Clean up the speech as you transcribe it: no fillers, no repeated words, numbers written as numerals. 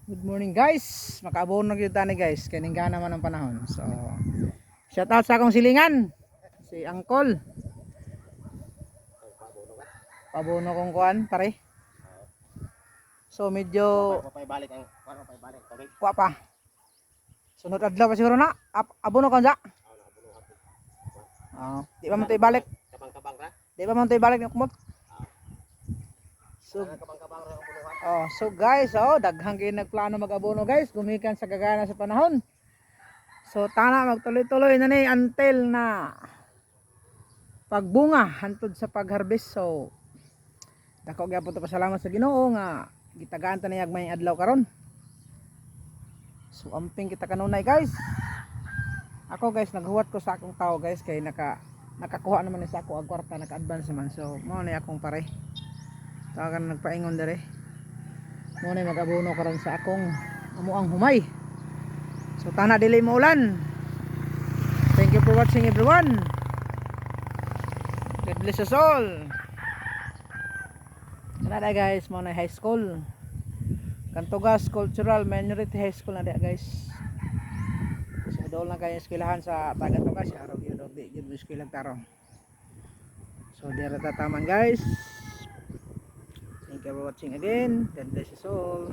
Good morning guys. Makaabono na kita ni guys. Kaninga naman ang panahon. So, shout out sa akong silingan. Si Angkol. Pabono kong kuan, pare. So, medyo kuha pa. Sunod adlaw pa siguro na. Abono ka dyan. Di pa man tayo balik. Di pa man tayo balik ng kumot. So guys, daghang kayo nagplano mag-abono guys, gumikan sa gagana sa panahon. So tana magtuloy-tuloy na ni until na pagbunga hantod sa pagharvest. So dako gyapon ta pasalamat sa Ginoo nga gitagaan ta niyag may adlaw karon. So amping kita kanunay guys. Ako guys naghuwat ko sa akong tao guys kay nakakuha naman ni sa ako ang kwarta, naka-advance naman. So mao ni akong pare. Tawagan nagpaingon dere. Muna mag-abono karon sa akong amuang humay. So tana dili mo ulan. Thank you for watching everyone. God bless us all. Nada guys, muna high school. Cantogas Cultural Minority High School na dia guys. So doon lang kayo eskwelahan sa Taga-Togas, araw gyud og di gyud eskwelahan tarong. So dira ta taman guys. Thank you for watching again. God bless us all.